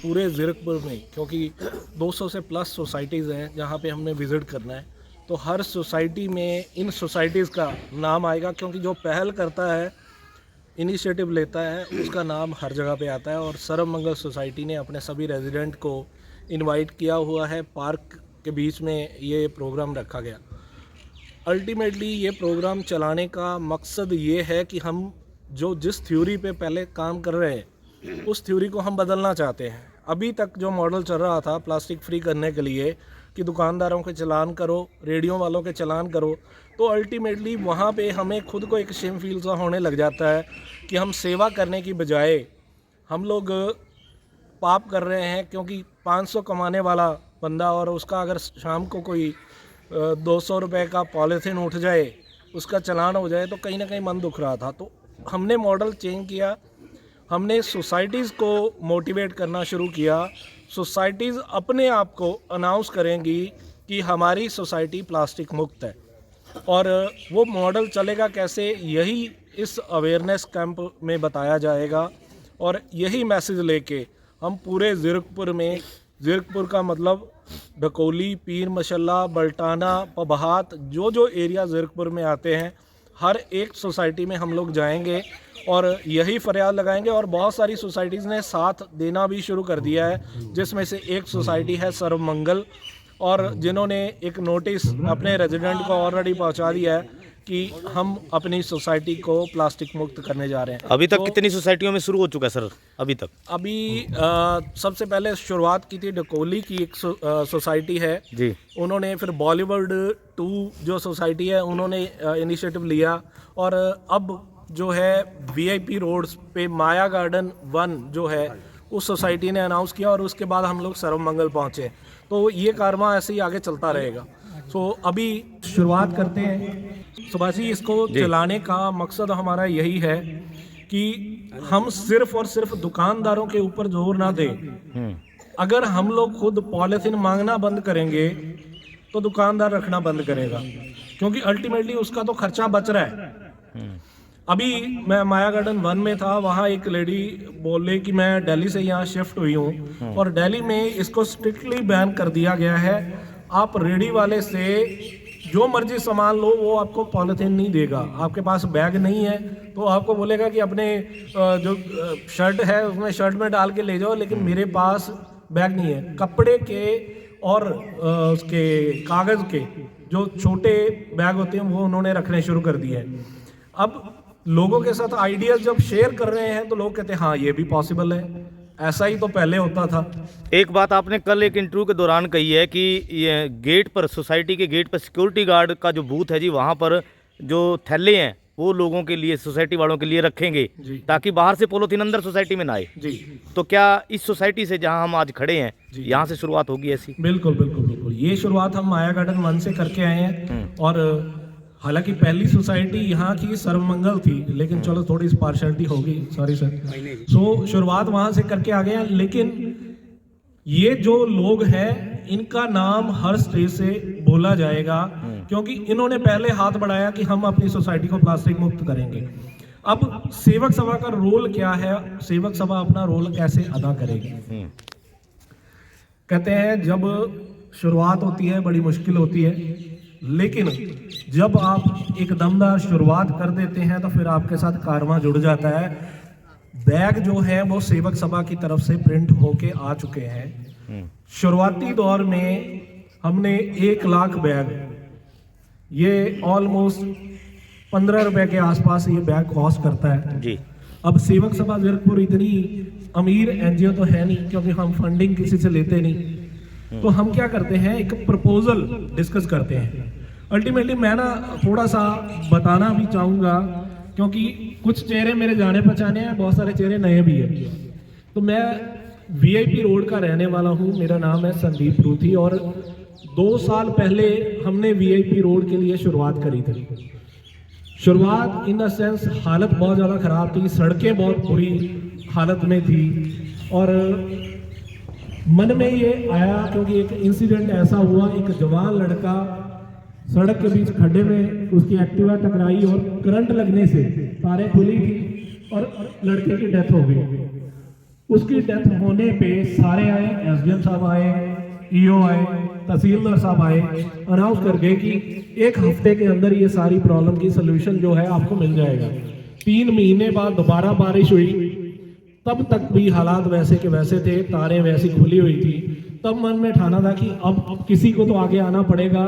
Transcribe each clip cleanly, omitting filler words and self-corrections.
पूरे ज़ीरकपुर में, क्योंकि 200 से प्लस सोसाइटीज़ हैं जहाँ पे हमने विज़िट करना है, तो हर सोसाइटी में इन सोसाइटीज़ का नाम आएगा, क्योंकि जो पहल करता है, इनिशिएटिव लेता है, उसका नाम हर जगह पे आता है। और सर्वमंगल सोसाइटी ने अपने सभी रेजिडेंट को इनवाइट किया हुआ है। पार्क के बीच में ये प्रोग्राम रखा गया। अल्टीमेटली ये प्रोग्राम चलाने का मकसद ये है कि हम जो जिस थ्योरी पे पहले काम कर रहे हैं, उस थ्योरी को हम बदलना चाहते हैं। अभी तक जो मॉडल चल रहा था प्लास्टिक फ्री करने के लिए कि दुकानदारों के चालान करो, रेडियो वालों के चालान करो, तो अल्टीमेटली वहाँ पे हमें खुद को एक शेम फील सा होने लग जाता है कि हम सेवा करने की बजाय हम लोग पाप कर रहे हैं। क्योंकि 500 कमाने वाला बंदा और उसका अगर शाम को कोई 200 रुपये का पॉलीथीन उठ जाए, उसका चालान हो जाए, तो कहीं ना कहीं मन दुख रहा था। तो हमने मॉडल चेंज किया, हमने सोसाइटीज़ को मोटिवेट करना शुरू किया। सोसाइटीज़ अपने आप को अनाउंस करेंगी कि हमारी सोसाइटी प्लास्टिक मुक्त है। और वो मॉडल चलेगा कैसे, यही इस अवेयरनेस कैंप में बताया जाएगा। और यही मैसेज लेके हम पूरे ज़ीरकपुर में, ज़ीरकपुर का मतलब ढकोली, पीर मशल्ला, बल्टाना, पबहात, जो एरिया ज़ीरकपुर में आते हैं, हर एक सोसाइटी में हम लोग जाएंगे और यही फरियाद लगाएंगे। और बहुत सारी सोसाइटीज़ ने साथ देना भी शुरू कर दिया है, जिसमें से एक सोसाइटी है सर्वमंगल, और जिन्होंने एक नोटिस अपने रेजिडेंट को ऑलरेडी पहुंचा दिया है कि हम अपनी सोसाइटी को प्लास्टिक मुक्त करने जा रहे हैं। अभी तक कितनी सोसाइटियों में शुरू हो चुका है सर? अभी तक सबसे पहले शुरुआत की थी ढकोली की एक सोसाइटी है जी, उन्होंने, फिर बॉलीवुड 2 जो सोसाइटी है उन्होंने इनिशिएटिव लिया। और अब जो है VIP रोड्स पे माया गार्डन 1 जो है उस सोसाइटी ने अनाउंस किया, और उसके बाद हम लोग सर्वमंगल पहुँचे। तो ये कारवां ऐसे ही आगे चलता रहेगा। सो अभी शुरुआत करते हैं सुभाष जी। इसको चलाने का मकसद हमारा यही है कि हम सिर्फ और सिर्फ दुकानदारों के ऊपर जोर ना दें। अगर हम लोग खुद पॉलीथीन मांगना बंद करेंगे तो दुकानदार रखना बंद करेगा, क्योंकि अल्टीमेटली उसका तो खर्चा बच रहा है। अभी मैं माया गार्डन 1 में था, वहाँ एक लेडी बोले कि मैं दिल्ली से यहाँ शिफ्ट हुई हूँ और दिल्ली में इसको स्ट्रिक्टली बैन कर दिया गया है। आप रेडी वाले से जो मर्जी सामान लो, वो आपको पॉलीथीन नहीं देगा। आपके पास बैग नहीं है तो आपको बोलेगा कि अपने जो शर्ट है उसमें शर्ट में डाल के ले जाओ, लेकिन मेरे पास बैग नहीं है। कपड़े के और उसके कागज़ के जो छोटे बैग होते हैं वो उन्होंने रखने शुरू कर दिए हैं। अब लोगों के साथ आइडियाज जब शेयर कर रहे हैं तो लोग कहते हैं हाँ ये भी पॉसिबल है, ऐसा ही तो पहले होता था। एक बात आपने कल एक इंटरव्यू के दौरान कही है कि ये गेट पर, सोसाइटी के गेट पर सिक्योरिटी गार्ड का जो बूथ है जी, वहाँ पर जो थैले हैं वो लोगों के लिए, सोसाइटी वालों के लिए रखेंगे ताकि बाहर से पॉलीथीन अंदर सोसाइटी में ना आए जी। तो क्या इस सोसाइटी से जहां हम आज खड़े हैं यहाँ से शुरुआत होगी ऐसी? बिल्कुल बिल्कुल बिल्कुल, ये शुरुआत हम माया गार्डन 1 से करके आए हैं। और हालांकि पहली सोसाइटी यहाँ की सर्वमंगल थी, लेकिन चलो थोड़ी पार्शलिटी होगी, सॉरी सर। सो शुरुआत वहाँ से करके आ गए हैं। लेकिन ये जो लोग हैं इनका नाम हर स्टेज से बोला जाएगा, क्योंकि इन्होंने पहले हाथ बढ़ाया कि हम अपनी सोसाइटी को प्लास्टिक मुक्त करेंगे। अब सेवक सभा का रोल क्या है, सेवक सभा अपना रोल कैसे अदा करेगी? कहते हैं जब शुरुआत होती है बड़ी मुश्किल होती है, लेकिन जब आप एक दमदार शुरुआत कर देते हैं तो फिर आपके साथ कारवां जुड़ जाता है। बैग जो है वो सेवक सभा की तरफ से प्रिंट होके आ चुके हैं। शुरुआती दौर में हमने 1 लाख बैग, ये ऑलमोस्ट 15 रुपए के आसपास ये बैग कॉस्ट करता है जी। अब सेवक सभा ज़ीरकपुर इतनी अमीर NGO तो है नहीं, क्योंकि हम फंडिंग किसी से लेते नहीं। तो हम क्या करते हैं, एक प्रपोजल डिस्कस करते हैं। अल्टीमेटली मैं ना थोड़ा सा बताना भी चाहूँगा, क्योंकि कुछ चेहरे मेरे जाने पहचाने हैं, बहुत सारे चेहरे नए भी हैं। तो मैं VIP रोड का रहने वाला हूँ, मेरा नाम है संदीप रूथी, और 2 साल पहले हमने VIP रोड के लिए शुरुआत करी थी। शुरुआत इन द सेंस हालत बहुत ज़्यादा ख़राब थी, सड़कें बहुत बुरी हालत में थी, और मन में ये आया क्योंकि एक इंसिडेंट ऐसा हुआ, एक जवान लड़का सड़क के बीच खड्डे में उसकी एक्टिवा टकराई और करंट लगने से तारें खुली थी और लड़के की डेथ हो गई। उसकी डेथ होने पे सारे आए, एसडीएम साहब आए, ईओ आए, तहसीलदार साहब आए, अनाउंस कर गए कि 1 हफ्ते के अंदर ये सारी प्रॉब्लम की सोल्यूशन जो है आपको मिल जाएगा। 3 महीने बाद दोबारा बारिश हुई, तब तक भी हालात वैसे के वैसे थे, तारें वैसी खुली हुई थी। तब मन में ठाना था कि अब किसी को तो आगे आना पड़ेगा।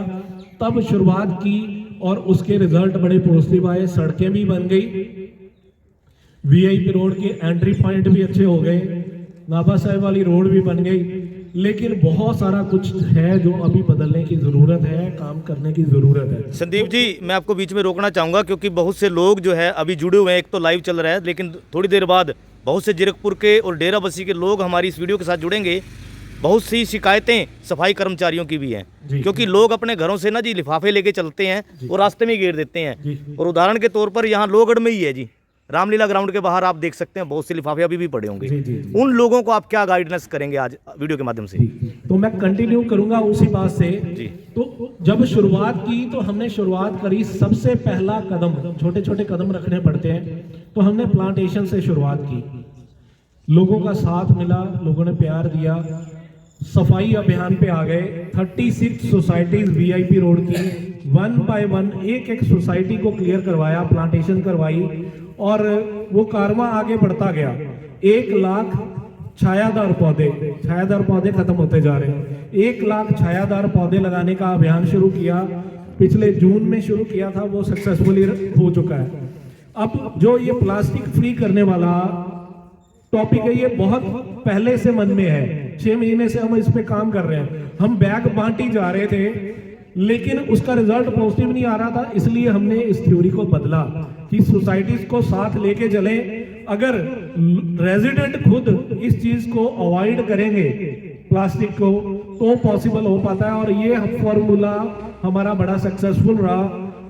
तब शुरुआत की और उसके रिजल्ट बड़े पॉजिटिव आए। सड़कें भी बन गई, वीआईपी रोड के एंट्री पॉइंट भी अच्छे हो गए, नाभा साहिब वाली रोड भी बन गई, लेकिन बहुत सारा कुछ है जो अभी बदलने की ज़रूरत है, काम करने की ज़रूरत है। संदीप जी, मैं आपको बीच में रोकना चाहूँगा क्योंकि बहुत से लोग जो है अभी जुड़े हुए हैं। एक तो लाइव चल रहा है, लेकिन थोड़ी देर बाद बहुत से जीरकपुर के और डेरा बस्सी के लोग हमारी इस वीडियो के साथ जुड़ेंगे। बहुत सी शिकायतें सफाई कर्मचारियों की भी हैं, क्योंकि लोग अपने घरों से ना जी लिफाफे लेके चलते हैं और रास्ते में ही घेर देते हैं। और उदाहरण के तौर पर यहाँ लोहगढ़ में ही है जी, रामलीला ग्राउंड के बाहर आप देख सकते हैं बहुत से लिफाफे अभी भी पड़े होंगे। उन लोगों को आप क्या गाइडेंस करेंगे आज वीडियो के माध्यम से? तो मैं कंटिन्यू करूंगा उसी बात से। तो जब शुरुआत की तो हमने शुरुआत करी, सबसे पहला कदम, छोटे छोटे कदम रखने पड़ते हैं, तो हमने प्लांटेशन से शुरुआत की। लोगों का साथ मिला, लोगों ने प्यार दिया, सफाई अभियान पे आ गए। 36 सोसाइटीज वीआईपी रोड की 1 बाय 1 एक सोसाइटी को क्लियर करवाया, प्लांटेशन करवाई और वो कारवां आगे बढ़ता गया। 1 लाख छायादार पौधे खत्म होते जा रहे हैं। 1 लाख छायादार पौधे लगाने का अभियान शुरू किया, पिछले जून में शुरू किया था, वो सक्सेसफुली हो चुका है। अब जो ये प्लास्टिक फ्री करने वाला टॉपिक है, ये बहुत पहले से मन में है। 6 महीने से हम इस पे काम कर रहे हैं। हम बैग बांटी जा रहे थे, लेकिन उसका रिजल्ट पॉजिटिव नहीं आ रहा था, इसलिए हमने इस थ्योरी को बदला कि सोसाइटीज को साथ लेके चले। अगर रेजिडेंट खुद इस चीज को अवॉइड करेंगे प्लास्टिक को, तो पॉसिबल हो पाता है। और ये फॉर्मूला हमारा बड़ा सक्सेसफुल रहा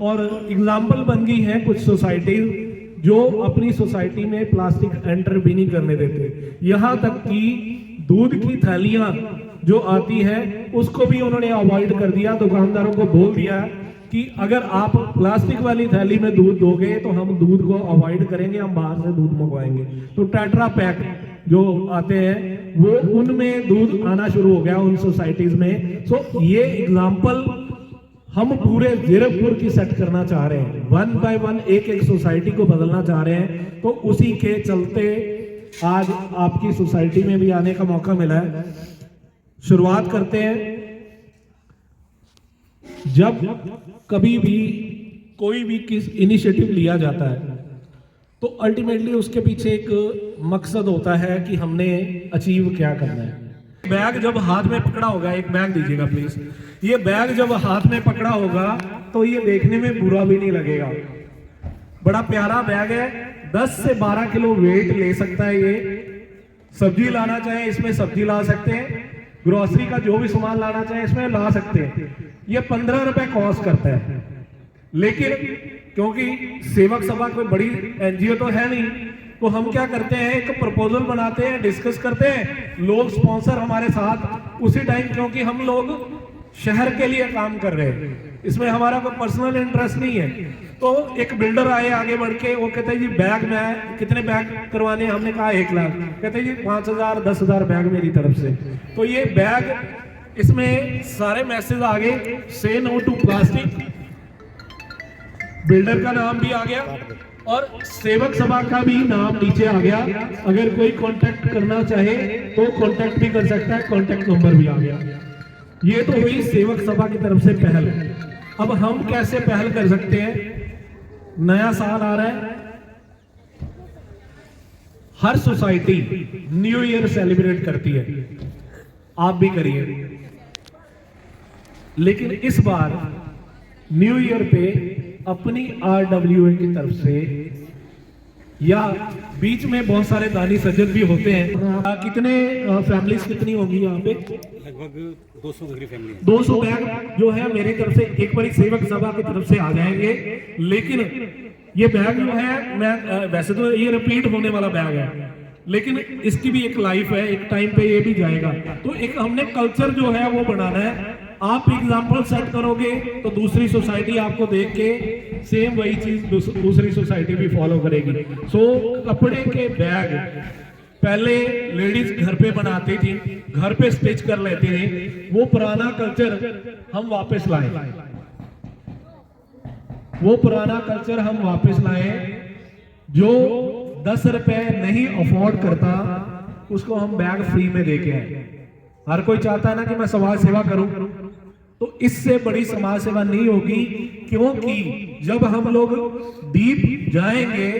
और एग्जाम्पल बन गई है कुछ सोसाइटीज जो अपनी सोसाइटी में प्लास्टिक एंटर भी नहीं करने देते। यहाँ तक कि दूध की थैलियां जो आती है उसको भी उन्होंने अवॉइड कर दिया। दुकानदारों को बोल दिया कि अगर आप प्लास्टिक वाली थैली में दूध दोगे तो हम दूध को अवॉइड करेंगे, हम बाहर से दूध मंगवाएंगे। तो टेट्रा पैक जो आते हैं वो उनमें दूध आना शुरू हो गया उन सोसाइटीज में। सो ये एग्जाम्पल हम पूरे जीरकपुर की सेट करना चाह रहे हैं। 1 बाय 1 एक सोसाइटी को बदलना चाह रहे हैं। तो उसी के चलते आज आपकी सोसाइटी में भी आने का मौका मिला है। शुरुआत करते हैं। जब कभी भी कोई भी किस इनिशिएटिव लिया जाता है तो अल्टीमेटली उसके पीछे एक मकसद होता है कि हमने अचीव क्या करना है। बैग जब हाथ में पकड़ा होगा, एक बैग दीजिएगा प्लीज। ये बैग जब हाथ में पकड़ा होगा तो ये देखने में बुरा भी नहीं लगेगा। बड़ा प्यारा बैग है, 10 से 12 किलो वेट ले सकता है। ये सब्जी लाना चाहे इसमें सब्जी ला सकते हैं, ग्रोसरी का जो भी सामान लाना चाहे इसमें ला सकते हैं। ये 15 रुपए कॉस्ट करता है, लेकिन क्योंकि सेवक सभा कोई बड़ी एनजीओ तो है नहीं, तो हम क्या करते हैं, एक प्रपोजल बनाते हैं, डिस्कस करते हैं, लोग स्पॉन्सर हमारे साथ उसी टाइम, क्योंकि हम लोग शहर के लिए काम कर रहे हैं, इसमें हमारा कोई पर्सनल इंटरेस्ट नहीं है। तो एक बिल्डर आए आगे बढ़ के, वो कहते हैं जी बैग में कितने बैग करवाने, हमने कहा 1 लाख, कहते हैं जी 5000 10,000 बैग मेरी तरफ से। तो ये बैग, इसमें सारे मैसेज आ गए, से नो टू प्लास्टिक, बिल्डर का नाम भी आ गया और सेवक सभा का भी नाम नीचे आ गया। अगर कोई कांटेक्ट करना चाहे तो कांटेक्ट भी कर सकता है, कांटेक्ट नंबर भी आ गया। ये तो हुई सेवक सभा की तरफ से पहल। अब हम कैसे पहल कर सकते हैं? नया साल आ रहा है, हर सोसाइटी न्यू ईयर सेलिब्रेट करती है, आप भी करिए। लेकिन इस बार न्यू ईयर पे अपनी RWA की तरफ से, या बीच में बहुत सारे दानी सज्जन भी होते हैं। कितने फैमिलीज कितनी होंगी यहाँ पे? लगभग 200 के करीब फैमिली है। 200 बैग जो है मेरी तरफ से एक बार सेवक सभा की तरफ से आ जाएंगे। लेकिन ये बैग जो है, मैं वैसे तो ये रिपीट होने वाला बैग है, लेकिन इसकी भी एक लाइफ है, एक टाइम पे ये भी जाएगा। तो एक हमने कल्चर जो है वो बनाना है। आप एग्जाम्पल सेट करोगे तो दूसरी सोसाइटी आपको देख के सेम वही चीज दूसरी सोसाइटी भी फॉलो करेगी। सो कपड़े के बैग पहले लेडीज घर पे बनाती थी, घर पे स्टिच कर लेती थी। वो पुराना कल्चर हम वापस लाए, वो पुराना कल्चर हम वापस लाए। जो 10 रुपए नहीं अफोर्ड करता उसको हम बैग फ्री में दे के आए। हर कोई चाहता है ना कि मैं समाज सेवा करूं, तो इससे बड़ी समाज सेवा नहीं होगी, क्योंकि जब हम लोग डीप जाएंगे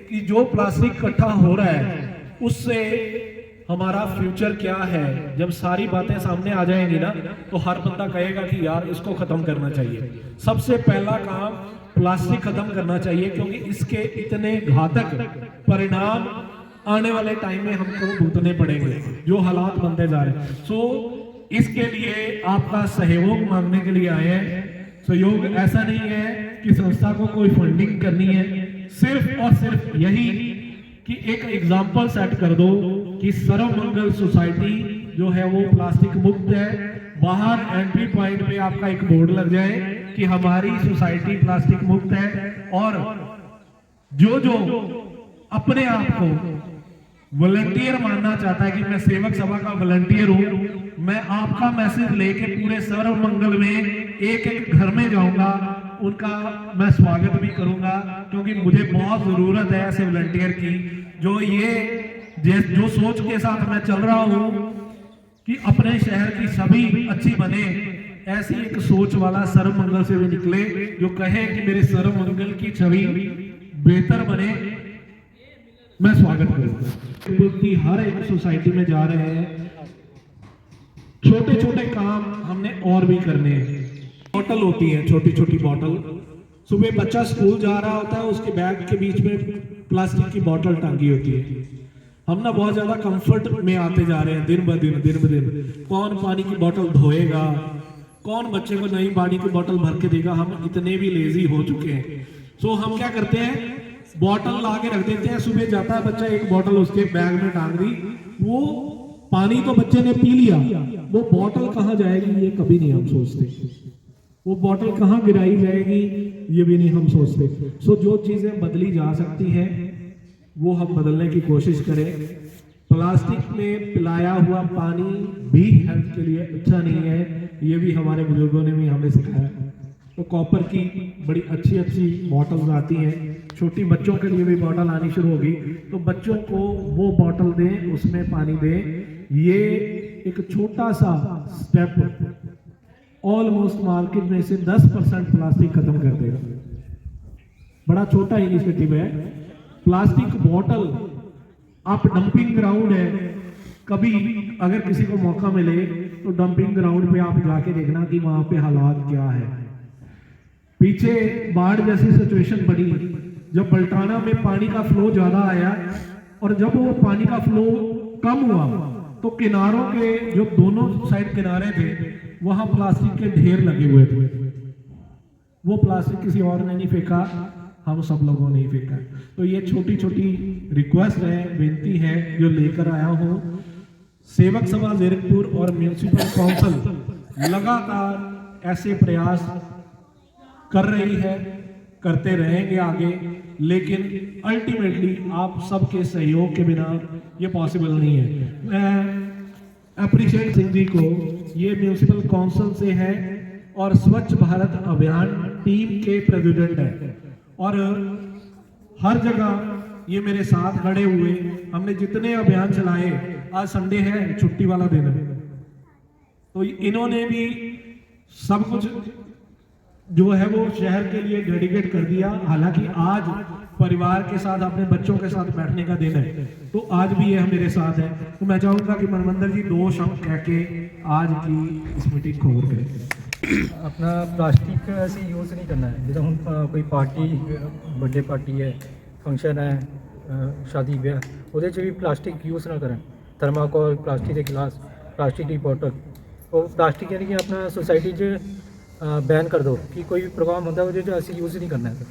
कि जो प्लास्टिक इकट्ठा हो रहा है उससे हमारा फ्यूचर क्या है, जब सारी बातें सामने आ जाएंगी ना, तो हर बंदा कहेगा कि यार इसको खत्म करना चाहिए। सबसे पहला काम प्लास्टिक खत्म करना चाहिए, क्योंकि इसके इतने घातक परिणाम आने वाले टाइम में हमको भुगतने पड़ेंगे, जो हालात बनते जा रहे हैं। सो इसके लिए आपका सहयोग मांगने के लिए आए हैं। सहयोग ऐसा नहीं है कि संस्था को कोई फंडिंग करनी है, सिर्फ और सिर्फ यही कि एक एग्जाम्पल सेट कर दो कि सर्वमंगल सोसाइटी जो है वो प्लास्टिक मुक्त है। बाहर एंट्री पॉइंट पे आपका एक बोर्ड लग जाए कि हमारी सोसाइटी प्लास्टिक मुक्त है, और जो जो अपने आप को वॉलंटियर मानना चाहता है कि मैं सेवक सभा का वॉलंटियर हूं, मैं आपका मैसेज लेके पूरे सर्वमंगल में एक एक घर में जाऊंगा, उनका मैं स्वागत भी करूंगा, क्योंकि मुझे बहुत जरूरत है ऐसे वॉलंटियर की, जो सोच के साथ मैं चल रहा हूं कि अपने शहर की सभी अच्छी बने, ऐसी एक सोच वाला सर्वमंगल से भी निकले जो कहे कि मेरे सर्वमंगल की छवि बेहतर बने। मैं स्वागत करूंगा। हर एक सोसाइटी में जा रहे हैं, छोटे छोटे काम हमने और भी करने हैं। बॉटल होती है, छोटी छोटी बॉटल, सुबह बच्चा स्कूल जा रहा होता है, उसके बैग के बीच में प्लास्टिक की बॉटल टांगी होती है। हम ना बहुत ज्यादा कंफर्ट में आते जा रहे हैं, दिन ब दिन। कौन पानी की बोतल धोएगा, कौन बच्चे को नई पानी की बोतल भर के देगा, हम इतने भी लेजी हो चुके हैं। सो हम क्या करते हैं, बॉटल ला के रख देते हैं, सुबह जाता है बच्चा, एक बॉटल उसके बैग में टांग दी, वो पानी तो बच्चे ने पी लिया, वो बॉटल कहाँ जाएगी ये कभी नहीं हम सोचते, वो बॉटल कहाँ गिराई जाएगी ये भी नहीं हम सोचते। सो जो चीजें बदली जा सकती हैं वो हम बदलने की कोशिश करें। प्लास्टिक में पिलाया हुआ पानी भी हेल्थ के लिए अच्छा नहीं है, ये भी हमारे बुजुर्गों ने भी हमें सिखाया। तो कॉपर की बड़ी अच्छी अच्छी बॉटल्स आती हैं, छोटी बच्चों के लिए भी बॉटल आनी शुरू होगी, तो बच्चों को वो बॉटल दें, उसमें पानी दें। ये एक छोटा सा स्टेप ऑलमोस्ट मार्केट में से 10% प्लास्टिक खत्म कर देगा। बड़ा छोटा इनिशिएटिव है। प्लास्टिक बॉटल आप डंपिंग ग्राउंड है, कभी अगर किसी को मौका मिले तो डंपिंग ग्राउंड पे आप जाके देखना कि वहां पे हालात क्या है। पीछे बाढ़ जैसी सिचुएशन बनी, जब बल्टाना में पानी का फ्लो ज्यादा आया और जब वो पानी का फ्लो कम हुआ तो किनारों के जो दोनों साइड किनारे थे वहां प्लास्टिक के ढेर लगे हुए थे। वो प्लास्टिक किसी और ने नहीं फेंका, हम सब लोगों ने ही फेंका। तो ये छोटी छोटी रिक्वेस्ट है, विनती है जो लेकर आया हूं। सेवक सभा जीरकपुर और म्यूनिसिपल काउंसिल लगातार ऐसे प्रयास कर रही है, करते रहेंगे आगे, लेकिन अल्टीमेटली आप सबके सहयोग के बिना ये पॉसिबल नहीं है। मैं अप्रिशिएट सिंह जी को, ये म्यूनिसिपल काउंसिल से है और स्वच्छ भारत अभियान टीम के प्रेसिडेंट है, और हर जगह ये मेरे साथ खड़े हुए। हमने जितने अभियान चलाए, आज संडे है, छुट्टी वाला दिन है, तो इन्होंने भी सब कुछ जो है वो शहर के लिए डेडिकेट कर दिया। हालांकि आज परिवार के साथ, अपने बच्चों के साथ बैठने का दिन है, तो आज भी ये मेरे साथ है। तो मैं चाहूंगा कि मनमंदिर जी 2 शब्द कह के आज की इस मीटिंग को ओवर करें। अपना प्लास्टिक ऐसे यूज़ नहीं करना है। जिदा हम कोई पार्टी, बर्थडे पार्टी है, फंक्शन है, शादी ब्याह, ਉਹਦੇ 'ਚ भी प्लास्टिक यूज़ ना करें। थर्माकोल, प्लास्टिक के गिलास, प्लास्टिक की बोतल, और प्लास्टिक यानी कि अपना सोसाइटी 'ਚ बैन कर दो कि कोई भी प्रोग्राम होता है वो असं यूज़ नहीं करना है सर।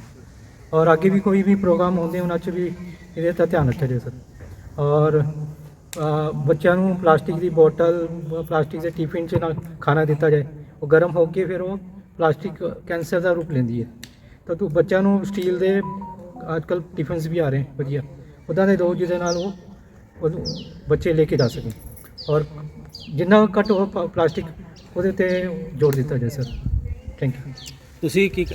और आगे भी कोई भी प्रोग्राम होंगे उन्होंने भी ये ध्यान रखा जाए सर। और बच्चों को प्लास्टिक की बोतल, प्लास्टिक के टिफिन च ना खाना दिता जाए, वो गर्म होकर फिर वो प्लास्टिक कैंसर का रूप लेंदी है। तो बच्चों को स्टील के आजकल टिफिन भी आ रहे हैं वधिया, उदा दे दो जिहदे नाल वो ਉਹ ਬੱਚੇ ਲੈ ਕੇ ਜਾ ਸਕਣ ਔਰ ਜਿੰਨਾ ਘੱਟ ਹੋ ਪਲਾਸਟਿਕ ਉਹਦੇ ਤੇ ਜੋੜ ਦਿੱਤਾ ਜਾਏ ਸਰ। Thank you. ਤੁਸੀਂ ਕੀ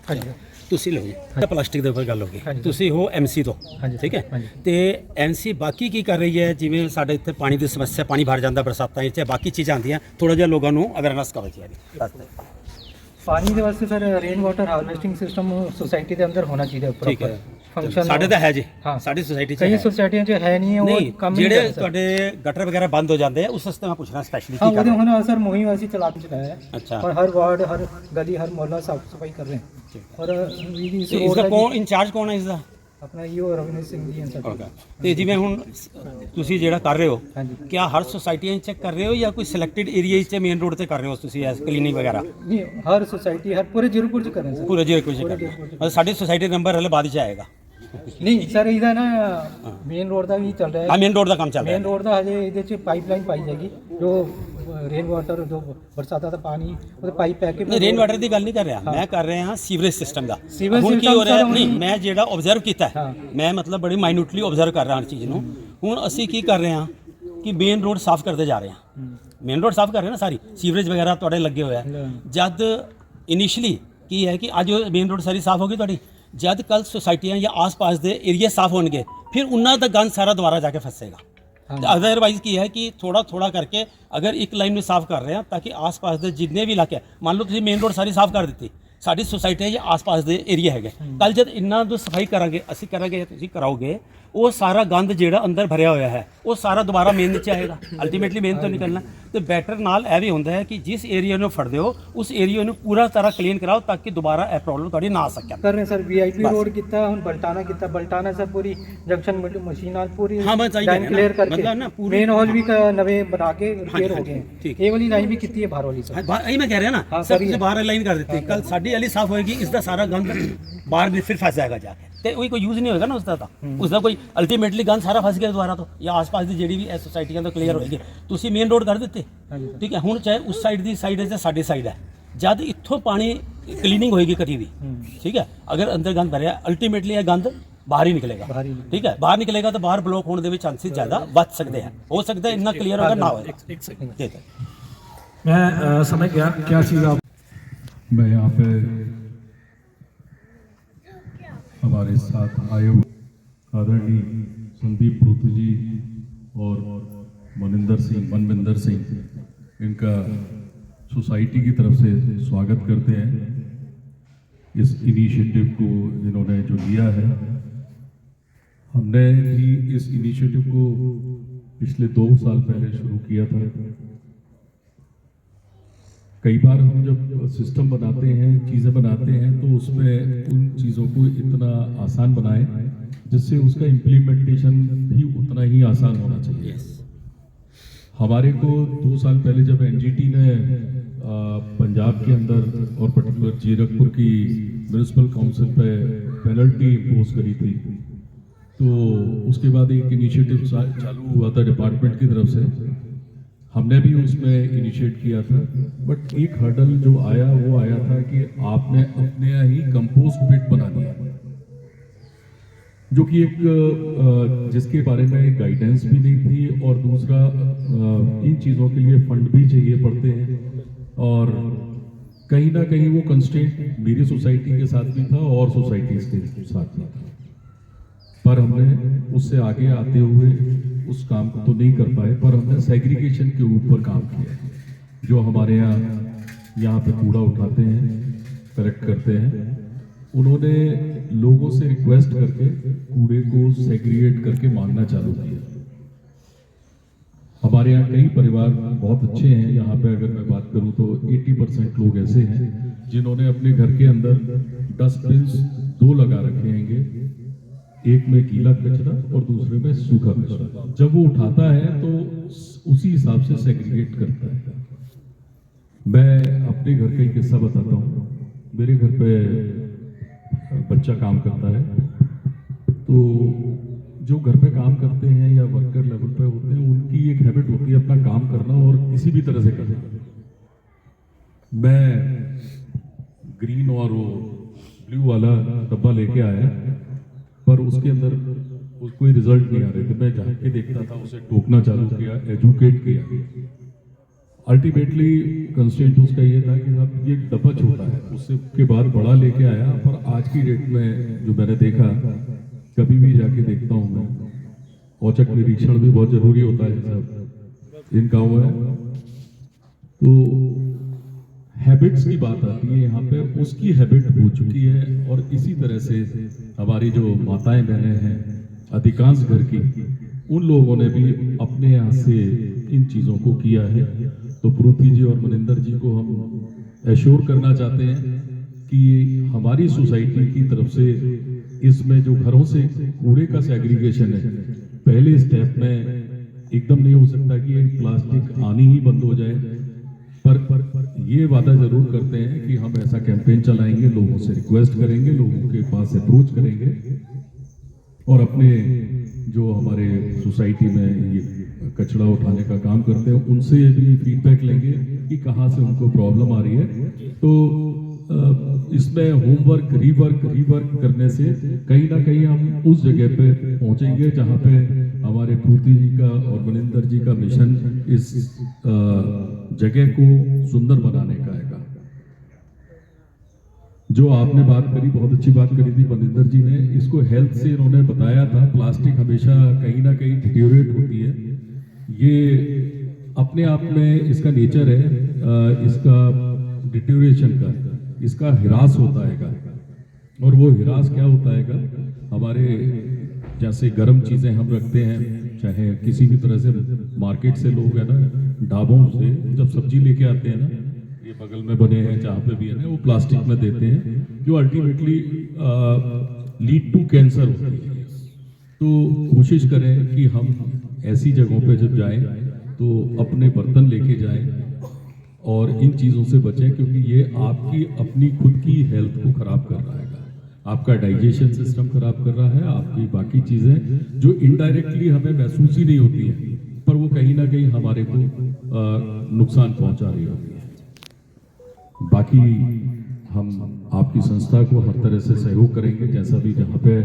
ਹਾਂਜੀ ਤੁਸੀਂ ਲਓ ਜੀ ਤਾਂ ਪਲਾਸਟਿਕ ਦੇ ਉੱਪਰ ਗੱਲ ਹੋ ਗਈ ਹਾਂਜੀ। ਤੁਸੀਂ ਹੋ ਐਮਸੀ ਤੋਂ ਹਾਂਜੀ ਠੀਕ ਹੈ ਹਾਂਜੀ। ਤੇ ਐਮਸੀ ਬਾਕੀ ਕੀ ਕਰ ਰਹੀ ਹੈ ਜਿਵੇਂ ਸਾਡੇ ਇੱਥੇ ਪਾਣੀ ਦੀ ਸਮੱਸਿਆ ਪਾਣੀ ਭਰ ਜਾਂਦਾ ਬਰਸਾਤਾਂ ਵਿੱਚ ਬਾਕੀ ਚੀਜ਼ਾਂ ਆਉਂਦੀਆਂ ਥੋੜਾ ਜਿਹਾ ਲੋਕਾਂ ਨੂੰ ਅਵੇਅਰਨੈਸ ਕਰਨੀ ਚਾਹੀਦੀ ਦੱਸ ਦਿਓ। ਪਾਣੀ ਦੇ ਵਾਸਤੇ sir rain water harvesting system society ਦੇ ਅੰਦਰ ਹੋਣਾ ਚਾਹੀਦਾ ਠੀਕ ਹੈ ਫੰਕਸ਼ਨ ਸਾਡੇ ਤਾਂ ਹੈ ਜੀ ਹਾਂ। ਸਾਡੀ ਸੁਸਾਇਟੀ ਚ ਕਈ ਹੈ। ਸੁਸਾਇਟੀਆਂ 'ਚ ਹੈ ਨਹੀਂ ਹੈ, ਨਹੀਂ ਉਹ ਕੰਮ ਨਹੀਂ ਜਿਹੜੇ ਕਰਦੇ ਸਰ। ਤੁਹਾਡੇ ਗਟਰ ਵਗੈਰਾ ਬੰਦ ਹੋ ਜਾਂਦੇ ਆ ਉਸ ਵਾਸਤੇ ਮੈਂ ਪੁੱਛਣਾ ਸਪੈਸ਼ਲੀ हाँ ਕੀ ਕਰ उधर ਰਹੇ होना सर मुहिम ऐसी चलाया है अच्छा। और हर वार्ड हर गली हर मोहल्ला साफ सफाई कर रहे हैं और इस रोड ਇਸਦਾ का ਕੌਣ ਇੰਚਾਰਜ ਕੌਣ ਹੈ ਇਸਦਾ अपना यो रविंद्र सिंह जी हैं सर। ਤੇ ਜਿਵੇਂ ਹੁਣ ਤੁਸੀਂ ਜਿਹੜਾ ਕਰ ਰਹੇ ਹੋ हाँ जी ਕਿਆ ਹਰ ਸੁਸਾਇਟੀਆਂ 'ਚ ਚੈੱਕ ਕਰ ਰਹੇ ਹੋ ਜਾਂ ਕੋਈ ਸਿਲੈਕਟਡ ਏਰੀਆ 'ਚ ਮੇਨ ਰੋਡ ਤੇ ਕਰ ਰਹੇ ਹੋ ਤੁਸੀਂ ਐਸ ਕਲੀਨਿੰਗ ਵਗੈਰਾ नहीं हर सोसाइटी हर पूरे जीरोपुर से कर रहे हैं ਪੂਰੇ ਜਿਹੜੇ ਕੁਝ ਕਰ ਰਹੇ ਹੋ ਮਤਲਬ ਸਾਡੀ ਸੁਸਾਇਟੀ ਨੰਬਰ ਹਲੇ ਬਾਅਦ 'ਚ ਆਏਗਾ सर नहीं सर इधर ना मेन रोड का भी चल रहा ਹਾਂ है ਮੇਨ ਰੋਡ ਦਾ ਕੰਮ ਚੱਲ ਰਿਹਾ मेन रोड का हजे इधर से पाइपलाइन पाई जाएगी जो रेन वाटर जो बरसात का पानी वो पाइप पैक ਨਹੀਂ ਰੇਨ ਵਾਟਰ ਦੀ ਗੱਲ ਨਹੀਂ ਕਰ ਰਿਹਾ ਮੈਂ ਕਰ ਰਿਹਾ ਹਾਂ ਸੀਵਰੇਜ ਸਿਸਟਮ ਦਾ ਸੀਵਰੇਜ ਹੁਣ ਕੀ system ਹੋ ਰਿਹਾ ਸਰ, ਨਹੀਂ ਹੁਣ- ਮੈਂ ਜਿਹੜਾ ਆਬਜ਼ਰਵ ਕੀਤਾ ਹੈ, ਹਾਂ। ਮੈਂ ਮਤਲਬ ਬੜੀ ਮਾਈਨਿਊਟਲੀ ਆਬਜ਼ਰਵ ਕਰ ਰਿਹਾ ਹਰ ਚੀਜ਼ ਨੂੰ ਹੁਣ ਅਸੀਂ ਕੀ ਕਰ ਰਹੇ ਹਾਂ ਕਿ ਮੇਨ ਰੋਡ ਸਾਫ਼ ਕਰਦੇ ਜਾ ਰਹੇ ਹਾਂ ਮੇਨ ਰੋਡ ਸਾਫ਼ ਕਰ ਰਹੇ ਹਾਂ ਨਾ ਸਾਰੀ ਸੀਵਰੇਜ ਵਗੈਰਾ ਤੁਹਾਡੇ ਲੱਗੇ ਹੋਇਆ ਜਦ ਇਨੀਸ਼ੀਅਲੀ ਕੀ ਹੈ ਕਿ ਅੱਜ ਮੇਨ ਰੋਡ ਸਾਰੀ ਸਾਫ਼ ਹੋ ਗਈ ਤੁਹਾਡੀ ਜਦ ਕੱਲ ਸੁਸਾਇਟੀਆਂ ਜਾਂ ਆਸ-ਪਾਸ ਦੇ ਏਰੀਆ ਸਾਫ਼ ਹੋਣਗੇ ਫਿਰ ਉਹਨਾਂ ਦਾ ਗੰਦ ਸਾਰਾ ਦੁਬਾਰਾ ਜਾ ਕੇ ਫਸੇਗਾ अदरवाइज की है कि थोड़ा थोड़ा करके अगर एक लाइन में साफ कर रहे हैं ताकि आस-पास ਦੇ ਜਿੰਨੇ ਵੀ ਇਲਾਕੇ ਮੰਨ ਲਓ ਤੁਸੀਂ ਮੇਨ ਰੋਡ ਸਾਰੀ ਸਾਫ਼ ਕਰ ਦਿੱਤੀ ਸਾਡੀ ਸੁਸਾਇਟੀ ਜਾਂ ਆਸ-ਪਾਸ ਦੇ ਏਰੀਆ ਹੈਗੇ ਕੱਲ ਜਦ ਇੰਨਾ ਤੋਂ ਸਫਾਈ ਕਰਾਂਗੇ ਅਸੀਂ ਕਰਾਂਗੇ ਜਾਂ ਤੁਸੀਂ ਕਰਾਓਗੇ ਉਹ ਸਾਰਾ ਗੰਦ ਜਿਹੜਾ ਅੰਦਰ ਭਰਿਆ ਹੋਇਆ ਹੈ ਉਹ ਸਾਰਾ ਦੁਬਾਰਾ ਮੇਨ ਵਿੱਚ ਆਏਗਾ ਅਲਟੀਮੇਟਲੀ ਮੇਨ ਤੋਂ ਨਿਕਲਣਾ ਤੇ ਬੈਟਰ ਨਾਲ ਇਹ ਵੀ ਹੁੰਦਾ ਹੈ ਕਿ ਜਿਸ ਏਰੀਆ ਨੂੰ ਫੜਦੇ ਹੋ ਉਸ ਏਰੀਆ ਨੂੰ ਪੂਰਾ ਤਰ੍ਹਾਂ ਕਲੀਨ ਕਰਾਓ ਤਾਂ ਕਿ ਦੁਬਾਰਾ ਇਹ ਪ੍ਰੋਬਲਮ ਤੁਹਾਡੀ ਨਾ ਆ ਸਕੇ कर रहे हैं सर वीआईपी रोड कितना हम बल्टाना सर पूरी जंक्शन मशीन पूरी हाँ, बस सही लाइन कह रहे हैं क्लियर ना। करके मतलब ना पूरी- मेन हॉल भी नवे बना के रिपेयर हाँ हो जी, गए ठीक। हैं ये वाली लाइन भी कितनी है बाहर वाली सर यही मैं कह रहा ना हाँ, सर सर, ये- ਤੁਸੀਂ ਬਾਹਰ ਲਾਈਨ ਕਰ ਦਿੱਤੀ ਕੱਲ ਸਾਡੀ ਵਾਲੀ ਸਾਫ਼ ਹੋਏਗੀ ਇਸ ਦਾ ਸਾਰਾ ਗੰਦ ਬਾਹਰ ਵੀ ਫਿਰ ਫਸ ਜਾਏਗਾ ਜਾ ਕੇ ਤੇ ਉਹ ਕੋਈ ਯੂਜ਼ ਨਹੀਂ ਹੋਏਗਾ ਨਾ ਉਸ ਦਾ ਤਾਂ ਉਸ ਦਾ ਕੋਈ ਅਲਟੀਮੇਟਲੀ ਗੰਦ ਸਾਰਾ ਫਸ ਗਿਆ ਦੁਬਾਰਾ ਤੋਂ ਜਾਂ ਆਸ-ਪਾਸ ਦੀ ਜਿਹੜੀ ਵੀ ਇਹ ਸੁਸਾਇਟੀਆਂ ਤੋਂ ਕਲੀਅਰ ਹੋਏਗੀ ਤੁਸੀਂ ਮੇਨ ਰੋਡ ਕਰ ਦਿੱਤੇ हाँ जी सर ਠੀਕ ਹੈ ਹੁਣ ਚਾਹੇ ਉਸ ਸਾਈਡ ਦੀ ਸਾਈਡ ਹੈ ਜਾਂ ਸਾਡੀ ਸਾਈਡ ਹੈ ਜਦ ਇੱਥੋਂ ਪਾਣੀ ਕਲੀਨਿੰਗ ਹੋਏਗੀ ਕਦੀ ਵੀ ਠੀਕ ਹੈ ਅਗਰ ਅੰਦਰ ਗੰਦ ਭਰਿਆ ਅਲਟੀਮੇਟਲੀ ਇਹ ਗੰਦ ਬਾਹਰ ਹੀ ਨਿਕਲੇਗਾ बाहर ही निकलेगा। ਠੀਕ ਹੈ ਬਾਹਰ ਨਿਕਲੇਗਾ ਤਾਂ ਬਾਹਰ ਬਲੌਕ ਹੋਣ ਦੇ ਵਿੱਚ ਚਾਂਸਸ ਜ਼ਿਆਦਾ ਵੱਧ ਸਕਦੇ ਹਨ ਹੋ ਸਕਦਾ ਇੰਨਾ ਕਲੀਅਰ ਹੋਗਾ ਨਾ ਹੋਏਗਾ एक सेकंड ਠੀਕ है मैं समझ गया क्या चीज़ आप मैं यहाँ पे हमारे साथ आए हुए आदरणीय संदीप प्रोतु जी और मनविंदर सिंह इनका सोसाइटी की तरफ से स्वागत करते हैं इस इनिशिएटिव को जिन्होंने जो लिया है। हमने भी इस इनिशिएटिव को पिछले 2 साल पहले शुरू किया था। कई बार हम जब सिस्टम बनाते हैं चीज़ें बनाते हैं तो उसमें उन चीज़ों को इतना आसान बनाएं जिससे उसका इम्प्लीमेंटेशन भी उतना ही आसान होना चाहिए। हमारे को 2 साल पहले जब एनजीटी ने पंजाब के अंदर और पर्टिकुलर जीरकपुर की म्यूनिसिपल काउंसिल पे पेनल्टी इम्पोज करी थी तो उसके बाद एक इनिशिएटिव चालू हुआ था डिपार्टमेंट की तरफ से। हमने भी उसमें इनिशिएट किया था बट एक हर्डल जो आया वो आया था कि आपने अपने यहाँ ही कंपोस्ट पिट बना दिया जो कि एक जिसके बारे में एक गाइडेंस भी नहीं थी और दूसरा इन चीज़ों के लिए फंड भी चाहिए पड़ते हैं और कहीं ना कहीं वो कंस्ट्रेंट मेरी सोसाइटी के साथ भी था और सोसाइटीज़ के साथ भी था पर हमने उससे आगे आते हुए उस काम को तो नहीं कर पाए पर हमने सेग्रीगेशन के ऊपर काम किया। जो हमारे यहाँ पे कूड़ा उठाते हैं कलेक्ट करते हैं उन्होंने लोगों से रिक्वेस्ट करके कूड़े को सेग्रीगेट करके मांगना चालू किया। हमारे यहाँ कई परिवार बहुत अच्छे हैं। यहाँ पे अगर मैं बात करूँ तो 80% लोग ऐसे हैं जिन्होंने अपने घर के अंदर डस्टबिन 2 लगा रखे हैंगे, एक में गीला कचरा और दूसरे में सूखा कचरा। जब वो उठाता है तो उसी हिसाब से सेग्रीगेट करता है। मैं अपने घर का एक किस्सा बताता हूँ। मेरे घर पे बच्चा काम करता है तो जो घर पे काम करते हैं या वर्कर लेवल पे होते हैं उनकी एक हैबिट होती है अपना काम करना और किसी भी तरह से करना। मैं ग्रीन और वो ब्लू वाला डब्बा लेके आया पर उसके अंदर कोई रिजल्ट नहीं आ रहे थे। मैं जाके देखता था, उसे टोकना चालू किया, एजुकेट किया। अल्टीमेटली कंस्ट्रेंट उसका ये था कि साहब ये डब्बा छोटा है, उससे के बाद बड़ा लेके आया। पर आज की डेट में जो मैंने देखा, कभी भी जाके देखता हूँ मैं, औचक निरीक्षण भी बहुत जरूरी होता है साहब इन गाँव में। तो हैबिट्स की बात आती है यहाँ पे, उसकी हैबिट हो चुकी है। और इसी तरह से हमारी जो माताएं बहनें हैं अधिकांश घर की, उन लोगों ने भी अपने यहाँ से इन चीज़ों को किया है। तो पृथ्वी जी और मनिंदर जी को हम एश्योर करना चाहते हैं कि हमारी सोसाइटी की तरफ से इसमें जो घरों से कूड़े का सेग्रीगेशन है, पहले स्टेप में एकदम नहीं हो सकता कि ये प्लास्टिक आनी ही बंद हो जाए, पर ये वादा जरूर करते हैं कि हम ऐसा कैंपेन चलाएंगे, लोगों से रिक्वेस्ट करेंगे, लोगों के पास अप्रोच करेंगे और अपने जो हमारे सोसाइटी में ये कचरा उठाने का काम करते हैं उनसे भी फीडबैक लेंगे कि कहाँ से उनको प्रॉब्लम आ रही है। तो इसमें होमवर्क, रीवर्क करने से कहीं ना कहीं हम उस जगह पे पहुंचेंगे जहाँ पे हमारे पूर्ति जी का और मनिंदर जी का मिशन इस जगह को सुंदर बनाने का है। जो आपने बात करी, बहुत अच्छी बात करी थी मनिंदर जी ने, इसको हेल्थ से इन्होंने बताया था। प्लास्टिक हमेशा कहीं ना कहीं डिटेरियोरेट होती है, ये अपने आप में इसका नेचर है, इसका डिटेरियोरेशन का, इसका ह्रास होता है। और वो ह्रास क्या होता है, हमारे जैसे गर्म चीज़ें हम रखते हैं, चाहे किसी भी तरह से मार्केट से लोग है ना, ढाबों से जब सब्जी लेके आते हैं ना, ये बगल में बने हैं जहाँ पे भी है ना, वो प्लास्टिक में देते हैं, जो अल्टीमेटली लीड टू कैंसर होती है। तो कोशिश करें कि हम ऐसी जगहों पे जब जाएं तो अपने बर्तन लेके जाएं और इन चीज़ों से बचें, क्योंकि ये आपकी अपनी खुद की हेल्थ को खराब कर रहा है, आपका डाइजेशन सिस्टम खराब कर रहा है, आपकी बाकी चीज़ें जो इनडायरेक्टली हमें महसूस ही नहीं होती हैं, पर वो कहीं ना कहीं हमारे को नुकसान पहुंचा रही होती है। बाकी हम आपकी संस्था को हर तरह से सहयोग करेंगे, जैसा भी जहाँ पे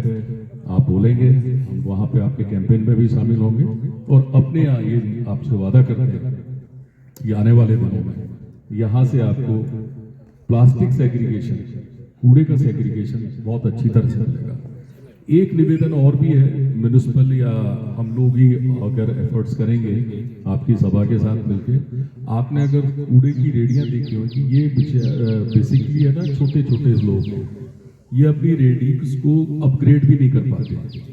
आप बोलेंगे हम वहाँ पे आपके कैंपेन में भी शामिल होंगे। और अपने यहाँ ये आपसे वादा करते हैं कि आने वाले दिनों में यहाँ से आपको प्लास्टिक सेग्रीगेशन, कूड़े का सेग्रीगेशन बहुत अच्छी तरह से मिलेगा। एक निवेदन और भी है, म्यूनिसिपल या हम लोग ही अगर एफर्ट्स करेंगे आपकी सभा के साथ मिलके, आपने अगर कूड़े की रेडियां देखी होगी, ये बेसिकली है ना छोटे छोटे लोग, ये अपनी रेडीज को अपग्रेड भी नहीं कर पाते।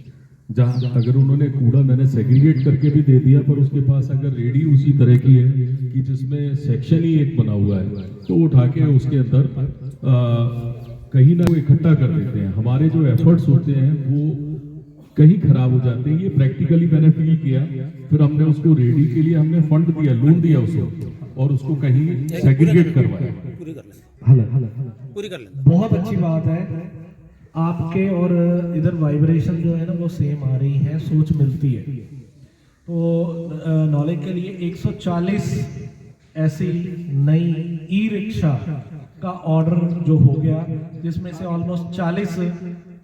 जहाँ अगर उन्होंने कूड़ा मैंने सेग्रीगेट करके भी दे दिया, पर उसके पास अगर रेडी उसी तरह की है कि जिसमें सेक्शन ही एक बना हुआ है, तो उठा के उसके अंदर कहीं ना वो इकट्ठा कर देते हैं। हमारे जो एफर्ट्स होते हैं वो कहीं खराब हो जाते हैं, ये प्रैक्टिकली मैंने फील किया। फिर हमने उसको रेडी के लिए हमने फंड दिया, लोन दिया उसको, और उसको कहीं सेग्रीगेट करवाया। पूरी कर लें। बहुत अच्छी बात है, आपके और इधर वाइब्रेशन जो है ना वो सेम आ रही है, सोच मिलती है। तो नॉलेज के लिए 140 ऐसी नई ई रिक्शा का ऑर्डर जो हो गया, जिसमें से ऑलमोस्ट 40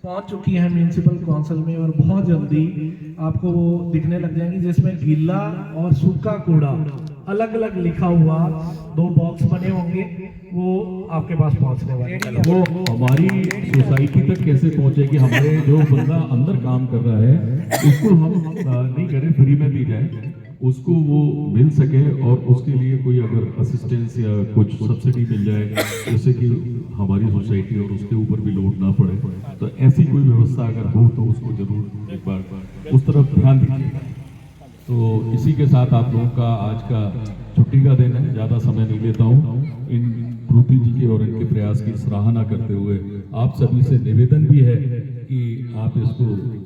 पहुंच चुकी है म्यूनिसिपल काउंसिल में, और बहुत जल्दी आपको वो दिखने लग जाएंगी, जिसमें गीला और सूखा कूड़ा अलग अलग लिखा हुआ 2 बॉक्स बने होंगे, वो आपके पास पहुंचने वाले हैं। वो हमारी सोसाइटी तक कैसे पहुंचेगी? हमारे जो बंदा अंदर काम कर रहा है उसको हम नहीं करें, फ्री में दी जाए, उसको वो मिल सके, और उसके लिए कोई अगर असिस्टेंस या कुछ सब्सिडी मिल जाए, जैसे कि हमारी सोसाइटी और उसके ऊपर भी लोड ना पड़े, तो ऐसी कोई व्यवस्था अगर हो तो उसको जरूर एक बार उस तरफ ध्यान दीजिएगा। तो इसी के साथ आप लोगों का आज का छुट्टी का दिन है, ज़्यादा समय नहीं लेता हूँ। इन प्रीति जी के और इनके प्रयास की सराहना करते हुए आप सभी से निवेदन भी है कि आप इसको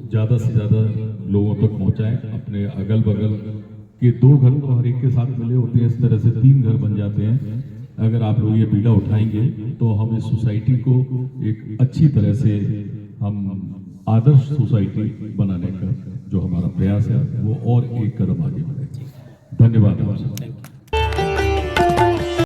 ज़्यादा से ज़्यादा लोगों तक पहुँचाएं। अपने अगल बगल के 2 घर तो हर एक के साथ मिले होते हैं, इस तरह से 3 घर बन जाते हैं। अगर आप लोग ये बीड़ा उठाएंगे तो हम इस सोसाइटी को एक अच्छी तरह से हम आदर्श सोसाइटी बनाने का जो हमारा प्रयास है वो और एक कदम आगे बढ़े। धन्यवाद।